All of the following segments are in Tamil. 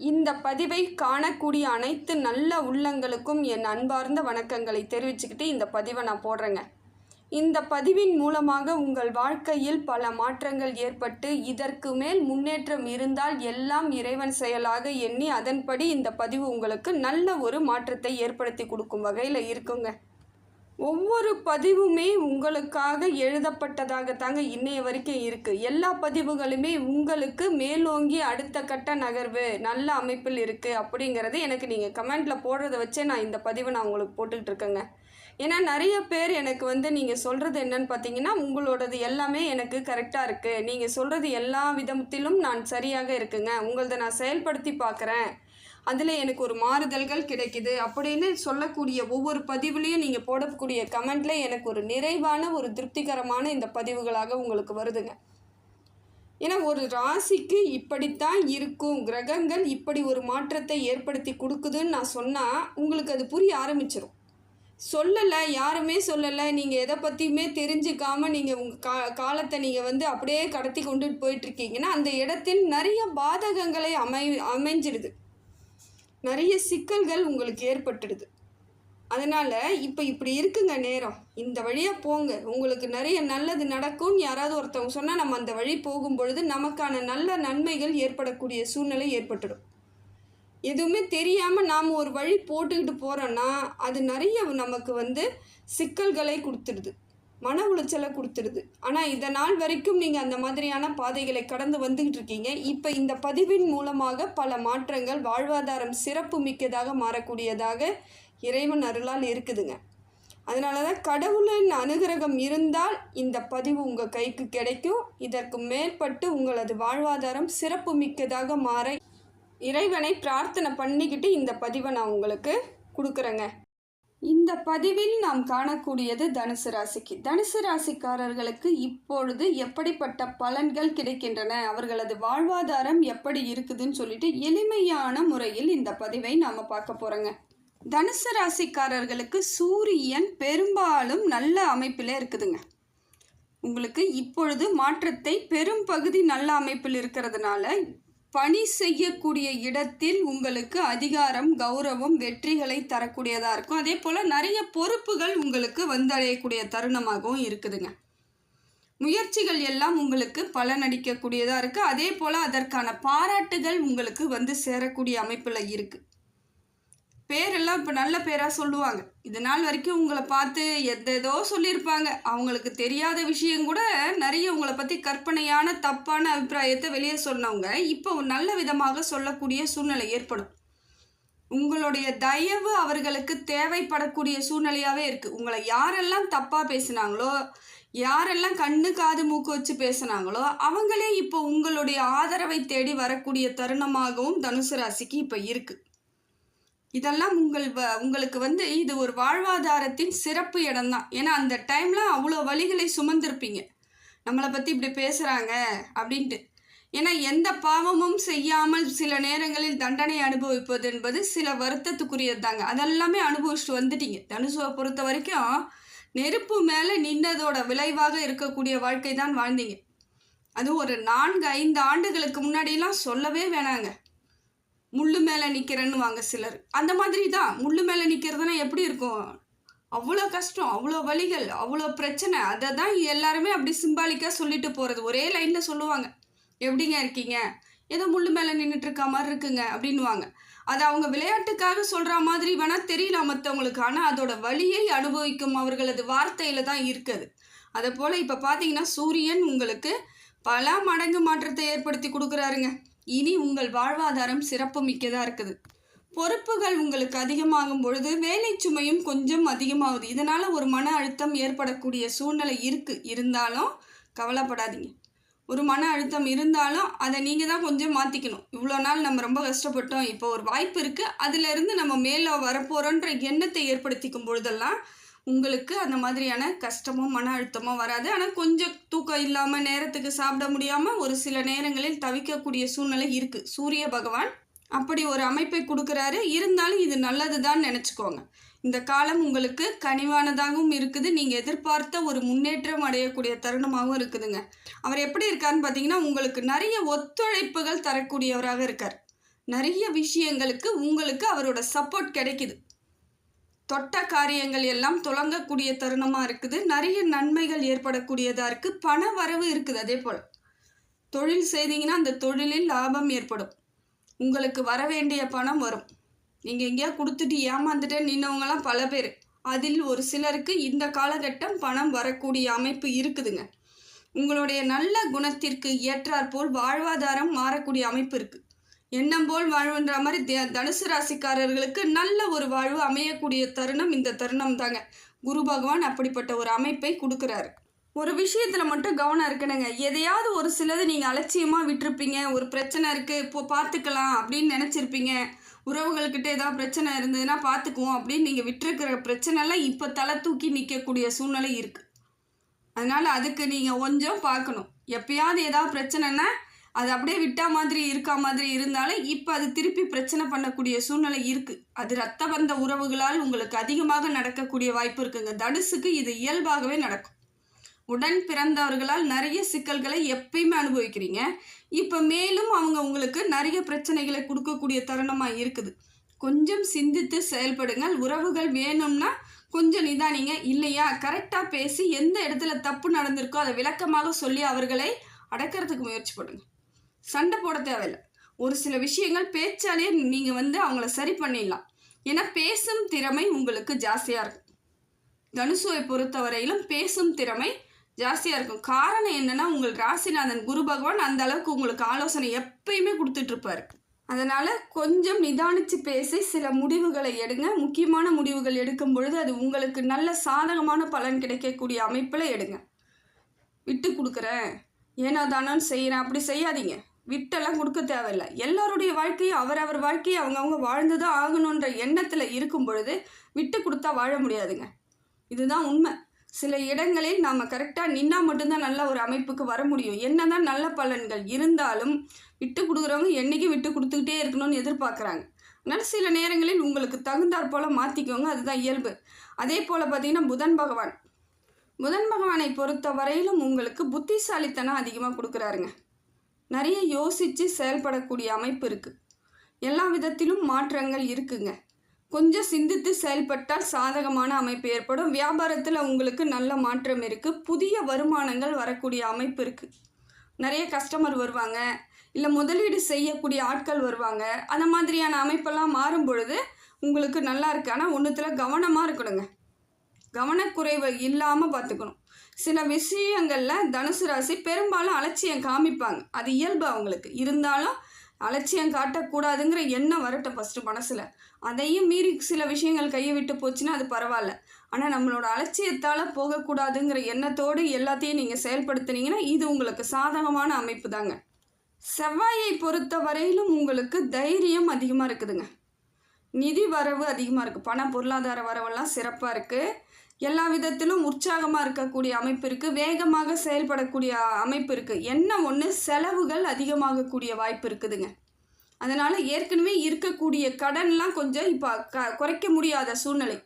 இந்த பதிவை காணக்கூடிய அனைத்து நல்ல உள்ளங்களுக்கும் என் அன்பார்ந்த வணக்கங்களை தெரிவிச்சுக்கிட்டு இந்த பதிவை நான் போடுறேங்க. இந்த பதிவின் மூலமாக உங்கள் வாழ்க்கையில் பல மாற்றங்கள் ஏற்பட்டு இதற்கு மேல் முன்னேற்றம் இருந்தால் எல்லாம் இறைவன் செயலாக எண்ணி அதன்படி இந்த பதிவு உங்களுக்கு நல்ல ஒரு மாற்றத்தை ஏற்படுத்தி கொடுக்கும் வகையில் இருக்குங்க. ஒவ்வொரு பதிவுமே உங்களுக்காக எழுதப்பட்டதாகத்தாங்க இன்னைய வரைக்கும் இருக்குது. எல்லா பதிவுகளுமே உங்களுக்கு மேலோங்கி அடுத்த கட்ட நகர்வு நல்ல அமைப்பில் இருக்குது அப்படிங்கிறது எனக்கு நீங்கள் கமெண்டில் போடுறத வச்சே நான் இந்த பதிவை நான் உங்களுக்கு போட்டுக்கிட்டு இருக்கேங்க. ஏன்னா நிறைய பேர் எனக்கு நீங்கள் சொல்கிறது என்னன்னு பார்த்தீங்கன்னா, உங்களோடது எல்லாமே எனக்கு கரெக்டாக இருக்குது, நீங்கள் சொல்கிறது எல்லா விதத்திலும் நான் சரியாக இருக்குங்க, உங்களதை நான் செயல்படுத்தி பார்க்குறேன், அதில் எனக்கு ஒரு மாறுதல்கள் கிடைக்குது அப்படின்னு சொல்லக்கூடிய ஒவ்வொரு பதிவுலேயும் நீங்கள் போடக்கூடிய கமெண்ட்டில் எனக்கு ஒரு நிறைவான ஒரு திருப்திகரமான இந்த பதிவுகளாக உங்களுக்கு வருதுங்க. ஏன்னா ஒரு ராசிக்கு இப்படித்தான் இருக்கும், கிரகங்கள் இப்படி ஒரு மாற்றத்தை ஏற்படுத்தி கொடுக்குதுன்னு நான் சொன்னால் உங்களுக்கு அது புரிய ஆரம்பிச்சிடும். சொல்லலை, யாருமே சொல்லலை, நீங்கள் எதை பற்றியுமே தெரிஞ்சுக்காமல் நீங்கள் உங்கள் காலத்தை நீங்கள் அப்படியே கடத்தி கொண்டுட்டு போயிட்டுருக்கீங்கன்னா அந்த இடத்தில் நிறைய பாதகங்களை அமைஞ்சிடுது, நிறைய சிக்கல்கள் உங்களுக்கு ஏற்பட்டுடுது. அதனால் இப்போ இப்படி இருக்குங்க நேரம், இந்த வழியாக போங்க, உங்களுக்கு நிறைய நல்லது நடக்கும்னு யாராவது ஒருத்தவங்க சொன்னால் நம்ம அந்த வழி போகும் பொழுது நமக்கான நல்ல நன்மைகள் ஏற்படக்கூடிய சூழ்நிலை ஏற்பட்டுடும். எதுவுமே தெரியாமல் நாம் ஒரு வழி போட்டுக்கிட்டு போகிறோன்னா அது நிறைய நமக்கு சிக்கல்களை கொடுத்துடுது, மன உளைச்சலை கொடுத்துடுது. ஆனால் இதனால் வரைக்கும் நீங்கள் அந்த மாதிரியான பாதைகளை கடந்து வந்துக்கிட்டு இருக்கீங்க. இப்போ இந்த பதிவின் மூலமாக பல மாற்றங்கள், வாழ்வாதாரம் சிறப்பு மிக்கதாக மாறக்கூடியதாக இறைவன் அருளால் இருக்குதுங்க. அதனால தான் கடவுளின் அனுகிரகம் இருந்தால் இந்த பதிவு உங்கள் கைக்கு கிடைக்கும். இதற்கு மேற்பட்டு உங்களது வாழ்வாதாரம் சிறப்பு மிக்கதாக மாற இறைவனை பிரார்த்தனை பண்ணிக்கிட்டு இந்த பதிவை நான் உங்களுக்கு கொடுக்குறேங்க. இந்த பதிவில் நாம் காணக்கூடியது தனுசு ராசிக்கு. தனுசு ராசிக்காரர்களுக்கு இப்பொழுது எப்படிப்பட்ட பலன்கள் கிடைக்கின்றன, அவர்களது வாழ்வாதாரம் எப்படி இருக்குதுன்னு சொல்லிட்டு எளிமையான முறையில் இந்த பதிவை நாம் பார்க்க போகிறோங்க. தனுசு ராசிக்காரர்களுக்கு சூரியன் பெரும்பாலும் நல்ல அமைப்பில் இருக்குதுங்க. உங்களுக்கு இப்பொழுது மாற்றத்தை பெரும் பகுதி நல்ல அமைப்பில் இருக்கிறதுனால பணி செய்யக்கூடிய இடத்தில் உங்களுக்கு அதிகாரம், கௌரவம், வெற்றிகளை தரக்கூடியதாக இருக்கும். அதே போல் நிறைய பொறுப்புகள் உங்களுக்கு வந்தடையக்கூடிய தருணமாகவும் இருக்குதுங்க. முயற்சிகள் எல்லாம் உங்களுக்கு பலனளிக்கக்கூடியதாக இருக்குது. அதே போல் அதற்கான பாராட்டுகள் உங்களுக்கு சேரக்கூடிய அமைப்பில் இருக்குது. பேரெல்லாம் இப்போ நல்ல பேராக சொல்லுவாங்க. இது நாள் வரைக்கும் உங்களை பார்த்து எதேதோ சொல்லியிருப்பாங்க, அவங்களுக்கு தெரியாத விஷயம் கூட நிறைய உங்களை பற்றி கற்பனையான தப்பான அபிப்பிராயத்தை வெளியே சொன்னவங்க இப்போ நல்ல விதமாக சொல்லக்கூடிய சூழ்நிலை ஏற்படும். உங்களுடைய தயவு அவர்களுக்கு தேவைப்படக்கூடிய சூழ்நிலையாகவே இருக்குது. உங்களை யாரெல்லாம் தப்பாக பேசினாங்களோ, யாரெல்லாம் கண்ணு காது மூக்கு வச்சு பேசினாங்களோ அவங்களே இப்போ உங்களுடைய ஆதரவை தேடி வரக்கூடிய தருணமாகவும் தனுசு ராசிக்கு இப்போ இருக்குது. இதெல்லாம் உங்களுக்கு இது ஒரு வாழ்வாதாரத்தின் சிறப்பு இடம்தான். ஏன்னா அந்த டைமில் அவ்வளோ வழிகளை சுமந்திருப்பீங்க, நம்மளை பற்றி இப்படி பேசுகிறாங்க அப்படின்ட்டு. ஏன்னா எந்த பாவமும் செய்யாமல் சில நேரங்களில் தண்டனை அனுபவிப்பது என்பது சில வருத்தத்துக்குரியது தாங்க. அதெல்லாமே அனுபவிச்சுட்டு வந்துட்டீங்க. தனுசுவை பொறுத்த வரைக்கும் நெருப்பு மேலே நின்னதோட விளைவாக இருக்கக்கூடிய வாழ்க்கை தான் வாழ்ந்தீங்க. அது ஒரு 4-5 ஆண்டுகளுக்கு முன்னாடியெல்லாம் சொல்லவே வேணாங்க. முள்ளு மேலே நிற்கிறேன்னு வாங்க சிலர், அந்த மாதிரி தான். முள்ளு மேலே நிற்கிறதுனா எப்படி இருக்கும், அவ்வளோ கஷ்டம், அவ்வளோ வலிகள், அவ்வளோ பிரச்சனை. அதை தான் எல்லாருமே அப்படி சிம்பாலிக்காக சொல்லிட்டு போகிறது. ஒரே லைனில் சொல்லுவாங்க, எப்படிங்க இருக்கீங்க, ஏதோ முள்ளு மேலே நின்றுட்டுருக்க மாதிரி இருக்குங்க அப்படின்வாங்க. அது அவங்க விளையாட்டுக்காக சொல்கிற மாதிரி வேணால் தெரியலாம் மற்றவங்களுக்கு, ஆனால் அதோட வலியை அனுபவிக்கும் அவர்களது வார்த்தையில் தான் இருக்குது. அதை போல் இப்போ பார்த்தீங்கன்னா சூரியன் உங்களுக்கு பல மடங்கு மாற்றத்தை ஏற்படுத்தி கொடுக்குறாருங்க. இனி உங்கள் வாழ்வாதாரம் சிறப்பு மிக்கதாக இருக்குது. பொறுப்புகள் உங்களுக்கு அதிகமாகும் பொழுது வேலை சுமையும் கொஞ்சம் அதிகமாகுது. இதனால் ஒரு மன அழுத்தம் ஏற்படக்கூடிய சூழ்நிலை இருந்தாலும் கவலைப்படாதீங்க. ஒரு மன அழுத்தம் இருந்தாலும் அதை நீங்கள் தான் கொஞ்சம் மாற்றிக்கணும். இவ்வளோ நாள் நம்ம ரொம்ப கஷ்டப்பட்டோம், இப்போ ஒரு வாய்ப்பு இருக்குது, அதிலிருந்து நம்ம மேலே வரப்போகிறோன்ற எண்ணத்தை ஏற்படுத்திக்கும் பொழுதெல்லாம் உங்களுக்கு அந்த மாதிரியான கஷ்டமும் மன அழுத்தமும் வராது. ஆனால் கொஞ்சம் தூக்கம் இல்லாமல், நேரத்துக்கு சாப்பிட முடியாமல் ஒரு சில நேரங்களில் தவிக்கக்கூடிய சூழ்நிலை இருக்குது. சூரிய பகவான் அப்படி ஒரு அமைப்பை கொடுக்குறாரு. இருந்தாலும் இது நல்லது தான் நினச்சிக்கோங்க. இந்த காலம் உங்களுக்கு கனிவானதாகவும் இருக்குது, நீங்கள் எதிர்பார்த்த ஒரு முன்னேற்றம் அடையக்கூடிய தருணமாகவும் இருக்குதுங்க. அவர் எப்படி இருக்காருன்னு பார்த்தீங்கன்னா உங்களுக்கு நிறைய ஒத்துழைப்புகள் தரக்கூடியவராக இருக்கார். நிறைய விஷயங்களுக்கு உங்களுக்கு அவரோட சப்போர்ட் கிடைக்குது. தொட்ட காரியங்கள் எல்லாம் துலங்கக்கூடிய தருணமாக இருக்குது. நிறைய நன்மைகள் ஏற்படக்கூடியதாக இருக்குது. பண வரவு இருக்குது. அதே போல் தொழில் செய்தீங்கன்னா அந்த தொழிலில் லாபம் ஏற்படும். உங்களுக்கு வர வேண்டிய பணம் வரும். நீங்கள் எங்கேயா கொடுத்துட்டு ஏமாந்துட்டு நின்னவங்களாம் பல பேர். அதில் ஒரு சிலருக்கு இந்த காலகட்டம் பணம் வரக்கூடிய அமைப்பு இருக்குதுங்க. உங்களுடைய நல்ல குணத்திற்கு ஏற்றாற்போல் வாழ்வாதாரம் மாறக்கூடிய அமைப்பு இருக்குது. எண்ணம் போல் வாழ்வுன்ற மாதிரி தனுசு ராசிக்காரர்களுக்கு நல்ல ஒரு வாழ்வு அமையக்கூடிய தருணம் இந்த தருணம் தாங்க. குரு பகவான் அப்படிப்பட்ட ஒரு அமைப்பை கொடுக்குறாரு. ஒரு விஷயத்தில் மட்டும் கவனம் இருக்கணுங்க. எதையாவது ஒரு சிலது நீங்கள் அலட்சியமாக விட்டுருப்பீங்க. ஒரு பிரச்சனை இருக்குது, இப்போ பார்த்துக்கலாம் அப்படின்னு நினச்சிருப்பீங்க. உறவுகள்கிட்ட ஏதாவது பிரச்சனை இருந்ததுன்னா பார்த்துக்குவோம் அப்படின்னு நீங்கள் விட்டுருக்கிற பிரச்சனைலாம் இப்போ தலை தூக்கி நிற்கக்கூடிய சூழ்நிலை இருக்குது. அதனால் அதுக்கு நீங்கள் கொஞ்சம் பார்க்கணும். எப்பயாவது ஏதாவது பிரச்சனைனா அது அப்படியே விட்டா மாதிரி இருக்கா மாதிரி இருந்தாலும் இப்போ அது திருப்பி பிரச்சனை பண்ணக்கூடிய சூழ்நிலை இருக்குது. அது இரத்த பந்த உறவுகளால் உங்களுக்கு அதிகமாக நடக்கக்கூடிய வாய்ப்பு இருக்குங்க. தனுசுக்கு இது இயல்பாகவே நடக்கும். உடன் பிறந்தவர்களால் நிறைய சிக்கல்களை எப்பயுமே அனுபவிக்கிறீங்க. இப்போ மேலும் அவங்க உங்களுக்கு நிறைய பிரச்சனைகளை கொடுக்கக்கூடிய தருணமாக இருக்குது. கொஞ்சம் சிந்தித்து செயல்படுங்கள். உறவுகள் வேணும்னா கொஞ்சம் நிதானிங்க. இல்லையா கரெக்டாக பேசி எந்த இடத்துல தப்பு நடந்திருக்கோ அதை விளக்கமாக சொல்லி அவர்களை அடக்கிறதுக்கு முயற்சி பண்ணுங்க. சண்டை போட தேவையில்லை. ஒரு சில விஷயங்கள் பேச்சாலே நீங்கள் அவங்கள சரி பண்ணிடலாம். ஏன்னா பேசும் திறமை உங்களுக்கு ஜாஸ்தியாக இருக்கும். தனுசுவை பொறுத்தவரையிலும் பேசும் திறமை ஜாஸ்தியாக இருக்கும். காரணம் என்னென்னா உங்கள் ராசிநாதன் குரு பகவான் அந்த அளவுக்கு உங்களுக்கு ஆலோசனை எப்பயுமே கொடுத்துட்ருப்பார். அதனால் கொஞ்சம் நிதானித்து பேசி சில முடிவுகளை எடுங்க. முக்கியமான முடிவுகள் எடுக்கும் பொழுது அது உங்களுக்கு நல்ல சாதகமான பலன் கிடைக்கக்கூடிய அமைப்பில் எடுங்க. விட்டு கொடுக்குறேன், ஏனோ தானோன்னு செய்கிறேன் அப்படி செய்யாதீங்க. விட்டெல்லாம் கொடுக்க தேவையில்லை. எல்லாருடைய வாழ்க்கையும் அவரவர் வாழ்க்கையை அவங்கவுங்க வாழ்ந்து தான் ஆகணுன்ற எண்ணத்தில் இருக்கும் பொழுது விட்டு கொடுத்தா வாழ முடியாதுங்க. இதுதான் உண்மை. சில இடங்களில் நாம் கரெக்டாக நின்னா மட்டும்தான் நல்ல ஒரு அமைப்புக்கு வர முடியும். என்ன தான் நல்ல பலன்கள் இருந்தாலும் விட்டு கொடுக்குறவங்க என்றைக்கும் விட்டு கொடுத்துக்கிட்டே இருக்கணும்னு எதிர்பார்க்குறாங்க. அதனால் சில நேரங்களில் உங்களுக்கு தகுந்தாற் போல் மாற்றிக்கோங்க. அதுதான் இயல்பு. அதே போல் பார்த்திங்கன்னா புதன் பகவானை பொறுத்த வரையிலும் உங்களுக்கு புத்திசாலித்தனம் அதிகமாக கொடுக்குறாருங்க. நிறைய யோசித்து செயல்படக்கூடிய அமைப்பு இருக்குது. எல்லா விதத்திலும் மாற்றங்கள் இருக்குங்க. கொஞ்சம் சிந்தித்து செயல்பட்டால் சாதகமான அமைப்பு ஏற்படும். வியாபாரத்தில் உங்களுக்கு நல்ல மாற்றம் இருக்குது. புதிய வருமானங்கள் வரக்கூடிய அமைப்பு இருக்குது. நிறைய கஸ்டமர் வருவாங்க, இல்லை முதலீடு செய்யக்கூடிய ஆட்கள் வருவாங்க. அந்த மாதிரியான அமைப்பெல்லாம் மாறும் பொழுது உங்களுக்கு நல்லா இருக்குது. ஆனால் ஒன்றுத்தில் கவனமாக இருக்கணுங்க. கவனக்குறைவு இல்லாமல் பார்த்துக்கணும். சில விஷயங்களில் தனுசு ராசி பெரும்பாலும் அலட்சியம் காமிப்பாங்க. அது இயல்பு அவங்களுக்கு. இருந்தாலும் அலட்சியம் காட்டக்கூடாதுங்கிற எண்ணம் வரட்டும் ஃபஸ்ட்டு மனசில். அதையும் மீறி சில விஷயங்கள் கையை விட்டு போச்சுன்னா அது பரவாயில்ல. ஆனால் நம்மளோட அலட்சியத்தால் போகக்கூடாதுங்கிற எண்ணத்தோடு எல்லாத்தையும் நீங்கள் செயல்படுத்துனீங்கன்னா இது உங்களுக்கு சாதகமான அமைப்பு தாங்க. செவ்வாயை பொறுத்த வரையிலும் உங்களுக்கு தைரியம் அதிகமாக இருக்குதுங்க. நிதி வரவு அதிகமாக இருக்குது. பண பொருளாதார வரவெல்லாம் சிறப்பாக இருக்குது. எல்லா விதத்திலும் உற்சாகமாக இருக்கக்கூடிய அமைப்பு இருக்குது. வேகமாக செயல்படக்கூடிய அமைப்பு இருக்குது. என்ன ஒன்று, செலவுகள் அதிகமாகக்கூடிய வாய்ப்பு இருக்குதுங்க. அதனால் ஏற்கனவே இருக்கக்கூடிய கடன்லாம் கொஞ்சம் இப்போ குறைக்க முடியாத சூழ்நிலை.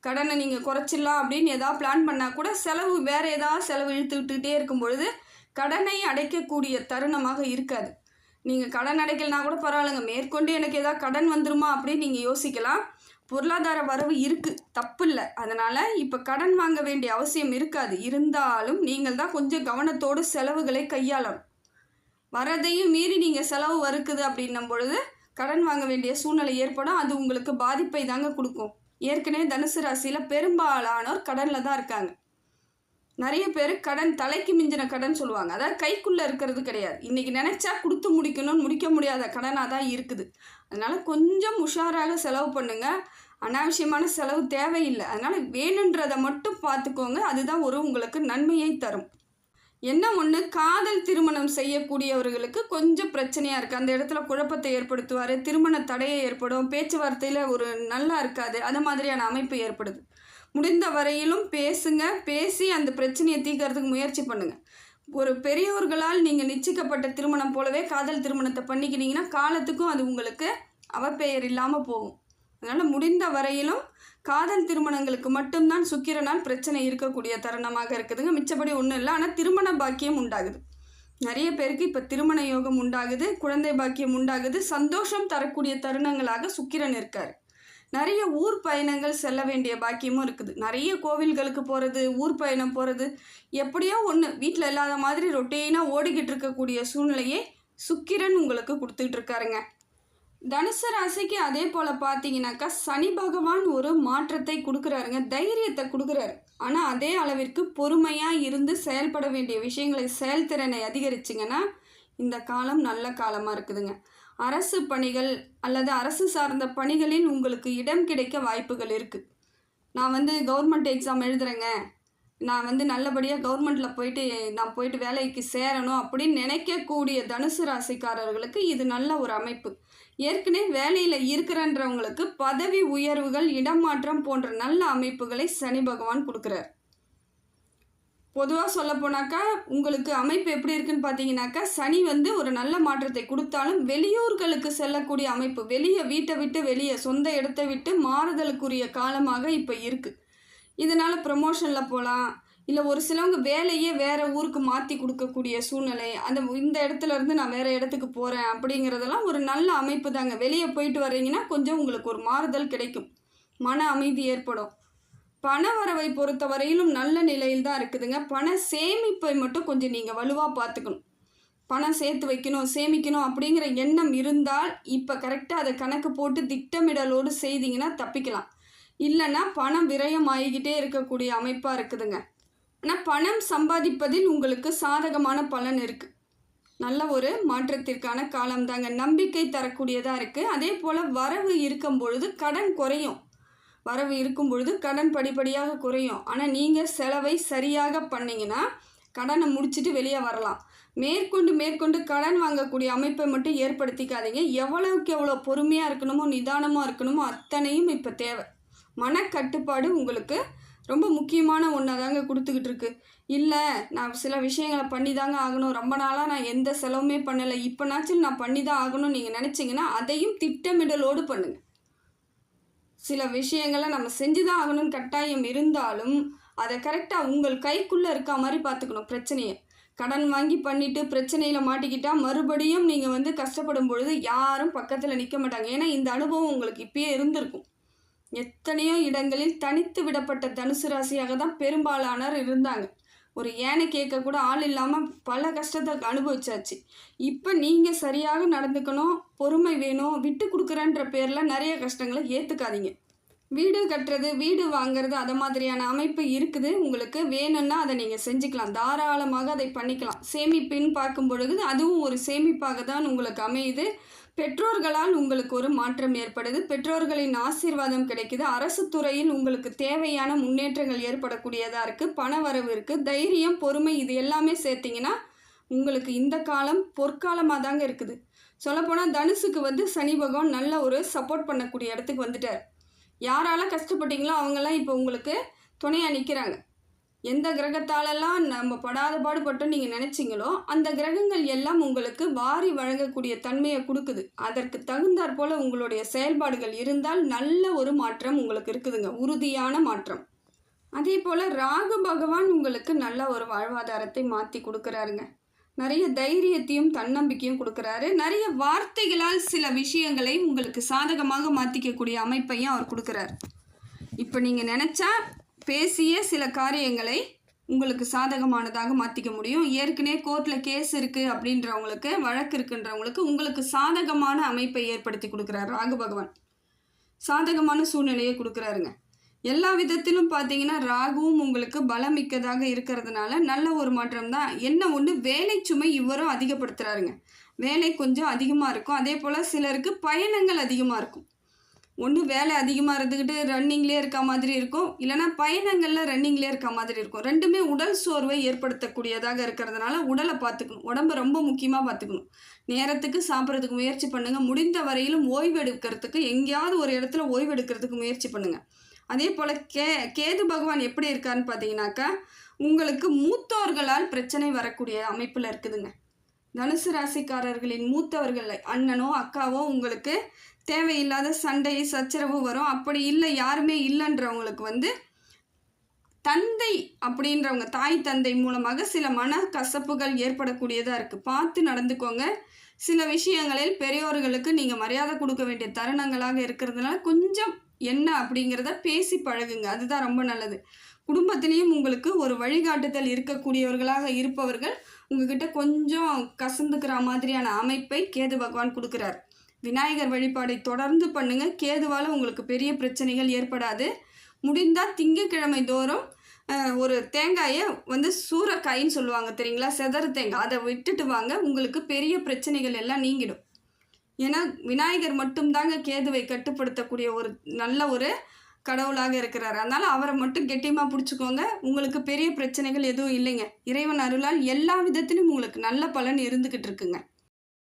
கடனை நீங்கள் குறைச்சிடலாம் அப்படின்னு ஏதாவது பிளான் பண்ணால் கூட செலவு வேறு ஏதாவது செலவு இழுத்துக்கிட்டே இருக்கும் பொழுது கடனை அடைக்கக்கூடிய தருணமாக இருக்காது. நீங்கள் கடன் அடைக்கலனா கூட பரவாயில்லைங்க, மேற்கொண்டு எனக்கு ஏதாவது கடன் வந்துருமா அப்படின்னு நீங்கள் யோசிக்கலாம். பொருளாதார வரவு இருக்குது, தப்பு இல்லை. அதனால் இப்போ கடன் வாங்க வேண்டிய அவசியம் இருக்காது. இருந்தாலும் நீங்கள் தான் கொஞ்சம் கவனத்தோடு செலவுகளை கையாளணும். வரதையும் மீறி நீங்கள் செலவு வருக்குது அப்படின்னும் பொழுது கடன் வாங்க வேண்டிய சூழ்நிலை ஏற்படும். அது உங்களுக்கு பாதிப்பை தாங்க கொடுக்கும். ஏற்கனவே தனுசு ராசியில் பெரும்பாலானோர் கடனில் தான் இருக்காங்க. நிறைய பேர் கடன் தலைக்கு மிஞ்சின கடன் சொல்லுவாங்க. அதாவது கைக்குள்ளே இருக்கிறது கிடையாது. இன்றைக்கி நினச்சா கொடுத்து முடிக்க முடியாத கடனாக தான் இருக்குது. அதனால் கொஞ்சம் உஷாராக செலவு பண்ணுங்கள். அனாவசியமான செலவு தேவையில்லை. அதனால் வேணுன்றதை மட்டும் பார்த்துக்கோங்க. அதுதான் உங்களுக்கு நன்மையை தரும். என்ன ஒன்று, காதல் திருமணம் செய்யக்கூடியவர்களுக்கு கொஞ்சம் பிரச்சனையாக இருக்குது. அந்த இடத்துல குழப்பத்தை ஏற்படுத்துவார். திருமண தடையை ஏற்படும். பேச்சுவார்த்தையில் ஒரு நல்லா இருக்காது. அது மாதிரியான அமைப்பு ஏற்படுது. முடிந்த வரையிலும் பேசுங்க. பேசி அந்த பிரச்சனையை தீர்க்கறதுக்கு முயற்சி பண்ணுங்கள். ஒரு பெரியோர்களால் நீங்கள் நிச்சயிக்கப்பட்ட திருமணம் போலவே காதல் திருமணத்தை பண்ணிக்கினீங்கன்னா காலத்துக்கும் அது உங்களுக்கு அவப்பெயர் இல்லாமல் போகும். அதனால் முடிந்த வரையிலும் காதல் திருமணங்களுக்கு மட்டும்தான் சுக்கிரனால் பிரச்சனை இருக்கக்கூடிய தருணமாக இருக்குதுங்க. மிச்சப்படி ஒன்றும் இல்லை. ஆனால் திருமண பாக்கியம் உண்டாகுது. நிறைய பேருக்கு இப்போ திருமண யோகம் உண்டாகுது, குழந்தை பாக்கியம் உண்டாகுது, சந்தோஷம் தரக்கூடிய தருணங்களாக சுக்கிரன் இருக்கார். நிறைய ஊர் பயணங்கள் செல்ல வேண்டிய பாக்கியமும் இருக்குது. நிறைய கோவில்களுக்கு போகிறது, ஊர் பயணம் போகிறது, எப்படியோ ஒன்று வீட்டில் இல்லாத மாதிரி ரொட்டீனாக ஓடிக்கிட்டு இருக்கக்கூடிய சூழ்நிலையை சுக்கிரன் உங்களுக்கு கொடுத்துக்கிட்டு இருக்காருங்க. தனுசு ராசிக்கு அதே போல் பார்த்தீங்கன்னாக்கா சனி பகவான் ஒரு மாற்றத்தை கொடுக்குறாருங்க, தைரியத்தை கொடுக்குறாரு. ஆனால் அதே அளவிற்கு பொறுமையாக இருந்து செயல்பட வேண்டிய விஷயங்களை செயல்திறனை அதிகரிச்சிங்கன்னா இந்த காலம் நல்ல காலமாக இருக்குதுங்க. அரசு பணிகள் அல்லது அரசு சார்ந்த பணிகளில் உங்களுக்கு இடம் கிடைக்க வாய்ப்புகள் இருக்குது. நான் கவர்மெண்ட் எக்ஸாம் எழுதுறேங்க, நான் நல்லபடியாக கவர்மெண்ட்டில் நான் போயிட்டு வேலைக்கு சேரணும் அப்படின்னு நினைக்கக்கூடிய தனுசு ராசிக்காரர்களுக்கு இது நல்ல ஒரு அமைப்பு. ஏற்கனவே வேலையில் இருக்கிறன்றவங்களுக்கு பதவி உயர்வுகள், இடமாற்றம் போன்ற நல்ல அமைப்புகளை சனி பகவான் கொடுக்குறார். பொதுவாக சொல்லப்போனாக்கா உங்களுக்கு அமைப்பு எப்படி இருக்குன்னு பார்த்தீங்கன்னாக்கா சனி ஒரு நல்ல மாற்றத்தை கொடுத்தாலும் வெளியூர்களுக்கு செல்லக்கூடிய அமைப்பு, வீட்டை விட்டு வெளியே சொந்த இடத்தை விட்டு மாறுதலுக்குரிய காலமாக இப்போ இருக்குது. இதனால் ப்ரமோஷனில் போகலாம், இல்லை ஒரு சிலவங்க வேலையே வேறு ஊருக்கு மாற்றி கொடுக்கக்கூடிய சூழ்நிலை, இந்த இடத்துல இருந்து நான் வேறு இடத்துக்கு போகிறேன் அப்படிங்கிறதெல்லாம் ஒரு நல்ல அமைப்பு தாங்க. வெளியே போயிட்டு வர்றீங்கன்னா கொஞ்சம் உங்களுக்கு ஒரு மாறுதல் கிடைக்கும், மன அமைதி ஏற்படும். பண வரவை பொறுத்த வரையிலும் நல்ல நிலையில் தான் இருக்குதுங்க. பண சேமிப்பை மட்டும் கொஞ்சம் நீங்கள் வலுவாக பார்த்துக்கணும். பணம் சேர்த்து வைக்கணும், சேமிக்கணும் அப்படிங்கிற எண்ணம் இருந்தால் இப்போ கரெக்டாக அதை கணக்கு போட்டு திட்டமிடலோடு செய்தீங்கன்னா தப்பிக்கலாம். இல்லைன்னா பணம் விரயம் ஆகிக்கிட்டே இருக்கக்கூடிய அமைப்பாக இருக்குதுங்க. ஆனால் பணம் சம்பாதிப்பதில் உங்களுக்கு சாதகமான பலன் இருக்குது. நல்ல ஒரு மாற்றத்திற்கான காலம்தாங்க, நம்பிக்கை தரக்கூடியதாக இருக்குது. அதே போல் வரவு இருக்கும் பொழுது கடன் குறையும், வரவு இருக்கும் பொழுது கடன் படிப்படியாக குறையும். ஆனால் நீங்கள் செலவை சரியாக பண்ணிங்கன்னா கடனை முடிச்சுட்டு வெளியே வரலாம். மேற்கொண்டு கடன் வாங்கக்கூடிய அமைப்பை மட்டும் ஏற்படுத்திக்காதீங்க. எவ்வளவுக்கு எவ்வளோ பொறுமையாக இருக்கணுமோ, நிதானமாக இருக்கணுமோ அத்தனையும் இப்போ தேவை. மனக்கட்டுப்பாடு உங்களுக்கு ரொம்ப முக்கியமான ஒன்றா தாங்க கொடுத்துக்கிட்டு இருக்கு. இல்லை நான் சில விஷயங்களை பண்ணி தாங்க ஆகணும், ரொம்ப நாளாக நான் எந்த செலவுமே பண்ணலை, இப்போனாச்சும் நான் பண்ணி தான் ஆகணும்னு நீங்கள் நினச்சிங்கன்னா அதையும் திட்டமிடலோடு பண்ணுங்கள். சில விஷயங்களை நம்ம செஞ்சு தான் ஆகணும்னு கட்டாயம் இருந்தாலும் அதை கரெக்டாக உங்கள் கைக்குள்ளே இருக்கா மாதிரி பார்த்துக்கணும். பிரச்சனையை கடன் வாங்கி பண்ணிவிட்டு பிரச்சனையில் மாட்டிக்கிட்டால் மறுபடியும் நீங்கள் கஷ்டப்படும் பொழுது யாரும் பக்கத்தில் நிற்க மாட்டாங்க. ஏன்னா இந்த அனுபவம் உங்களுக்கு இப்பயே இருந்திருக்கும். எத்தனையோ இடங்களில் தனித்து விடப்பட்ட தனுசு ராசியாக தான் பெரும்பாலானோர் இருந்தாங்க. ஒரு ஏனை கேட்க கூட ஆள் இல்லாமல் பல கஷ்டத்தை அனுபவிச்சாச்சு. இப்போ நீங்கள் சரியாக நடந்துக்கணும், பொறுமை வேணும். விட்டு கொடுக்குறன்ற பேரில் நிறைய கஷ்டங்களை ஏற்றுக்காதீங்க. வீடு கட்டுறது, வீடு வாங்கிறது, அதை மாதிரியான அமைப்பு இருக்குது. உங்களுக்கு வேணும்னா அதை நீங்கள் செஞ்சுக்கலாம், தாராளமாக அதை பண்ணிக்கலாம். சேமிப்புன்னு பார்க்கும் பொழுது அதுவும் ஒரு சேமிப்பாக தான் உங்களுக்கு அமையுது. பெற்றோர்களால் உங்களுக்கு ஒரு மாற்றம் ஏற்படுது, பெற்றோர்களின் ஆசீர்வாதம் கிடைக்குது. அரசு துறையில் உங்களுக்கு தேவையான முன்னேற்றங்கள் ஏற்படக்கூடியதாக இருக்குது. பண வரவு இருக்குது, தைரியம், பொறுமை, இது எல்லாமே சேர்த்திங்கன்னா உங்களுக்கு இந்த காலம் பொற்காலமாக தாங்க இருக்குது. சொல்லப்போனால் தனுசுக்கு சனி பகவான் நல்ல ஒரு சப்போர்ட் பண்ணக்கூடிய இடத்துக்கு வந்துட்டார். யாரால கஷ்டப்பட்டீங்களோ அவங்கெல்லாம் இப்போ உங்களுக்கு துணையாக நிற்கிறாங்க. எந்த கிரகத்தாலெல்லாம் நம்ம படாத பாடுபட்டோம் நீங்கள் நினச்சிங்களோ அந்த கிரகங்கள் எல்லாம் உங்களுக்கு வாரி வழங்கக்கூடிய தன்மையை கொடுக்குது. அதற்கு தகுந்தாற் போல் உங்களுடைய செயல்பாடுகள் இருந்தால் நல்ல ஒரு மாற்றம் உங்களுக்கு இருக்குதுங்க, உறுதியான மாற்றம். அதே போல் ராகு பகவான் உங்களுக்கு நல்ல ஒரு வாழ்வாதாரத்தை மாற்றி கொடுக்குறாருங்க. நிறைய தைரியத்தையும் தன்னம்பிக்கையும் கொடுக்குறாரு. நிறைய வார்த்தைகளால் சில விஷயங்களை உங்களுக்கு சாதகமாக மாற்றிக்கக்கூடிய அமைப்பையும் அவர் கொடுக்குறாரு. இப்போ நீங்கள் நினச்சா பேசிய சில காரியங்களை உங்களுக்கு சாதகமானதாக மாற்றிக்க முடியும். ஏற்கனவே கோர்ட்டில் கேஸ் இருக்குது அப்படின்றவங்களுக்கு, வழக்கு இருக்குன்றவங்களுக்கு உங்களுக்கு சாதகமான அமைப்பை ஏற்படுத்தி கொடுக்குறாரு ராகு பகவான். சாதகமான சூழ்நிலையை கொடுக்குறாருங்க. எல்லா விதத்திலும் பார்த்தீங்கன்னா ராகுவும் உங்களுக்கு பலமிக்கதாக இருக்கிறதுனால நல்ல ஒரு மாற்றம் தான். என்ன ஒன்று, வேலை சுமை இவரும் அதிகப்படுத்துகிறாருங்க. வேலை கொஞ்சம் அதிகமாக இருக்கும். அதே போல் சிலருக்கு பயணங்கள் அதிகமாக இருக்கும். ஒன்று வேலை அதிகமாக இருந்துக்கிட்டு ரன்னிங்லேயே இருக்க மாதிரி இருக்கும், இல்லைனா பயணங்களில் ரன்னிங்லேயே இருக்க மாதிரி இருக்கும். ரெண்டுமே உடல் சோர்வை ஏற்படுத்தக்கூடியதாக இருக்கிறதுனால உடலை பார்த்துக்கணும், உடம்பை ரொம்ப முக்கியமாக பார்த்துக்கணும். நேரத்துக்கு சாப்பிட்றதுக்கு முயற்சி பண்ணுங்கள். முடிந்த வரையிலும் ஓய்வு எடுக்கிறதுக்கு எங்கேயாவது ஒரு இடத்துல ஓய்வு எடுக்கிறதுக்கு முயற்சி பண்ணுங்கள். அதே போல் கேது பகவான் எப்படி இருக்காருன்னு பார்த்தீங்கன்னாக்கா உங்களுக்கு மூத்தோர்களால் பிரச்சனை வரக்கூடிய அமைப்பில் இருக்குதுங்க. தனுசு ராசிக்காரர்களின் மூத்தவர்கள், அண்ணனோ அக்காவோ உங்களுக்கு தேவையில்லாத சண்டை சச்சரவு வரும். அப்படி இல்லை யாருமே இல்லைன்றவங்களுக்கு தந்தை அப்படின்றவங்க தாய் தந்தை மூலமாக சில மன கசப்புகள் ஏற்படக்கூடியதாக இருக்குது. பார்த்து நடந்துக்கோங்க. சில விஷயங்களில் பெரியோர்களுக்கு நீங்கள் மரியாதை கொடுக்க வேண்டிய தருணங்களாக இருக்கிறதுனால கொஞ்சம் என்ன அப்படிங்கிறத பேசி பழகுங்க. அதுதான் ரொம்ப நல்லது. குடும்பத்திலையும் உங்களுக்கு ஒரு வழிகாட்டுதல் இருக்கக்கூடியவர்களாக இருப்பவர்கள் உங்ககிட்ட கொஞ்சம் கசந்துக்கிற மாதிரியான அமைப்பை கேது பகவான் கொடுக்குறார். விநாயகர் வழிபாடை தொடர்ந்து பண்ணுங்க. கேதுவால் உங்களுக்கு பெரிய பிரச்சனைகள் ஏற்படாது. முடிந்தால் திங்கட்கிழமை தோறும் ஒரு தேங்காயை சூறைக்காயின்னு சொல்லுவாங்க தெரியுங்களா, செதறு தேங்காய், அதை விட்டுட்டு வாங்க. உங்களுக்கு பெரிய பிரச்சனைகள் எல்லாம் நீங்கிடும். ஏன்னா விநாயகர் மட்டும்தாங்க கேதுவை கட்டுப்படுத்தக்கூடிய ஒரு நல்ல ஒரு கடவுளாக இருக்கிறார். அதனால் அவரை மட்டும் கெட்டியமாக பிடிச்சிக்கோங்க. உங்களுக்கு பெரிய பிரச்சனைகள் எதுவும் இல்லைங்க. இறைவன் அருளால் எல்லா விதத்திலும் உங்களுக்கு நல்ல பலன் இருந்துக்கிட்டு இருக்குங்க.